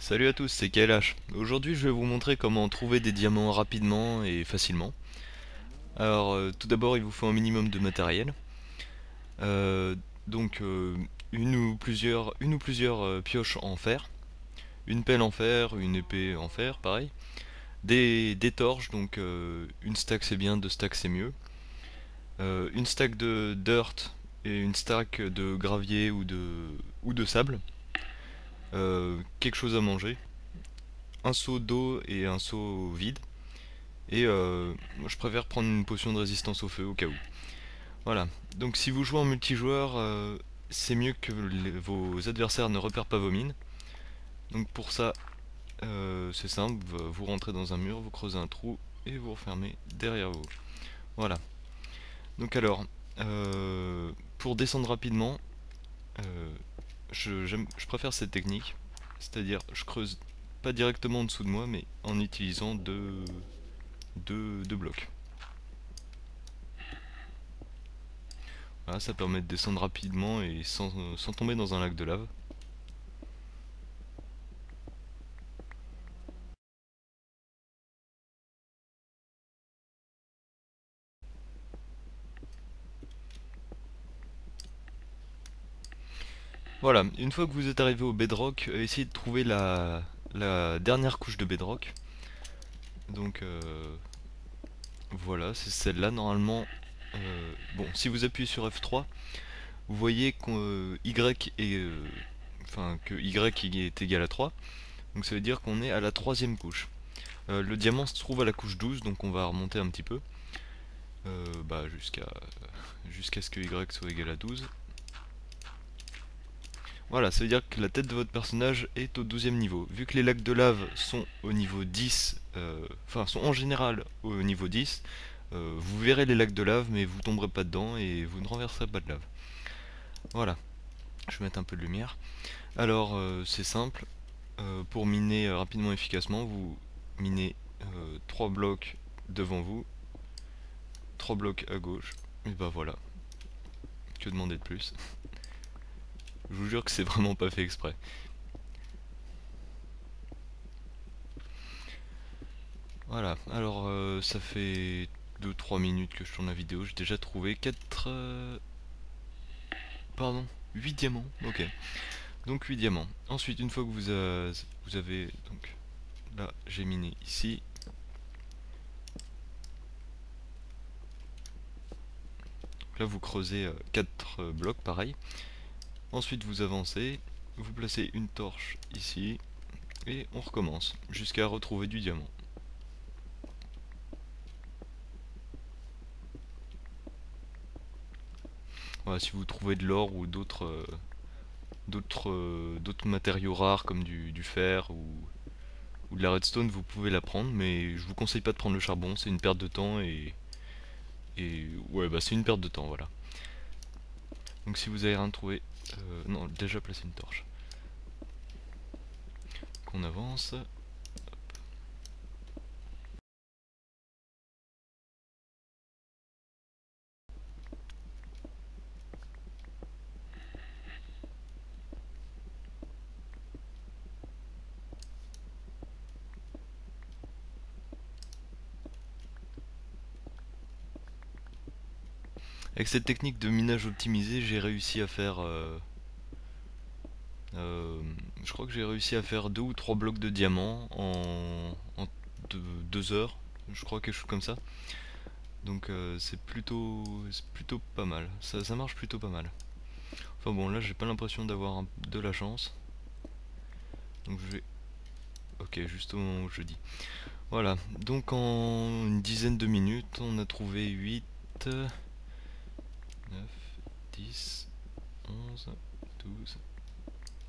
Salut à tous, c'est KLH. Aujourd'hui, je vais vous montrer comment trouver des diamants rapidement et facilement. Alors, tout d'abord, il vous faut un minimum de matériel. Euh, donc, une ou plusieurs pioches en fer, une pelle en fer, une épée en fer, pareil. Des torches, donc une stack c'est bien, deux stacks c'est mieux. Une stack de dirt et une stack de gravier ou de sable. Quelque chose à manger. Un seau d'eau et un seau vide. Et moi, je préfère prendre une potion de résistance au feu au cas où. Voilà. Donc si vous jouez en multijoueur, c'est mieux que vos adversaires ne repèrent pas vos mines. Donc pour ça, c'est simple, vous rentrez dans un mur, vous creusez un trou et vous refermez derrière vous. Voilà. Donc alors, pour descendre rapidement, euh, je préfère cette technique. C'est-à-dire, je creuse pas directement en dessous de moi, mais en utilisant deux blocs. Voilà, ça permet de descendre rapidement et sans tomber dans un lac de lave. Voilà, une fois que vous êtes arrivé au bedrock, essayez de trouver la dernière couche de bedrock. Donc voilà, c'est celle-là normalement. Bon, si vous appuyez sur F3, vous voyez que Y est égal à 3. Donc ça veut dire qu'on est à la troisième couche. Le diamant se trouve à la couche 12, donc on va remonter un petit peu. Jusqu'à ce que Y soit égal à 12. Voilà, ça veut dire que la tête de votre personnage est au 12e niveau. Vu que les lacs de lave sont au niveau 10, sont en général au niveau 10, vous verrez les lacs de lave, mais vous tomberez pas dedans et vous ne renverserez pas de lave. Voilà, je vais mettre un peu de lumière. Alors, c'est simple, pour miner rapidement et efficacement, vous minez 3 blocs devant vous, 3 blocs à gauche, et bah voilà, que demander de plus. Je vous jure que c'est vraiment pas fait exprès. Voilà, alors ça fait 2-3 minutes que je tourne la vidéo, j'ai déjà trouvé 4... pardon, 8 diamants, ok. Donc 8 diamants. Ensuite, une fois que vous avez... Donc là, j'ai miné ici. Là, vous creusez 4 blocs, pareil. Ensuite, vous avancez, vous placez une torche ici, et on recommence, jusqu'à retrouver du diamant. Voilà, si vous trouvez de l'or ou d'autres matériaux rares comme du fer ou de la redstone, vous pouvez la prendre, mais je vous conseille pas de prendre le charbon, c'est une perte de temps et ouais, bah c'est une perte de temps, voilà. Donc si vous avez rien trouvé, non, déjà placé une torche. Qu'on avance. Avec cette technique de minage optimisé, j'ai réussi à faire... je crois que j'ai réussi à faire 2 ou 3 blocs de diamants en 2 heures, je crois quelque chose comme ça. Donc c'est plutôt pas mal, ça marche plutôt pas mal. Enfin bon, là j'ai pas l'impression d'avoir de la chance. Donc je vais... Ok, juste au moment où je dis. Voilà, donc en une dizaine de minutes, on a trouvé 8, 9, 10, 11, 12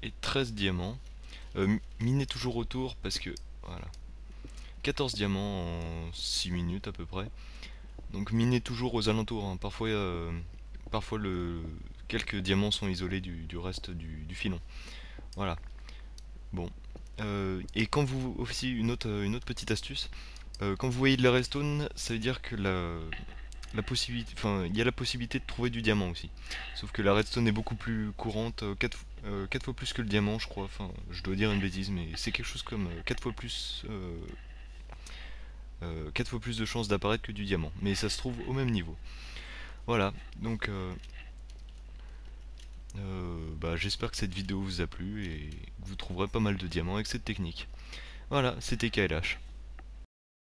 et 13 diamants. Minez toujours autour parce que... Voilà. 14 diamants en 6 minutes à peu près. Donc minez toujours aux alentours, hein. Parfois quelques diamants sont isolés du reste du filon. Voilà. Bon. Et quand vous... Aussi, une autre petite astuce. Quand vous voyez de la redstone, ça veut dire que la possibilité, enfin, il y a la possibilité de trouver du diamant aussi. Sauf que la redstone est beaucoup plus courante, 4 fois plus que le diamant, je crois. Enfin, je dois dire une bêtise, mais c'est quelque chose comme 4 fois plus, 4 fois plus de chances d'apparaître que du diamant. Mais ça se trouve au même niveau. Voilà, donc bah, j'espère que cette vidéo vous a plu et que vous trouverez pas mal de diamants avec cette technique. Voilà, c'était KLH.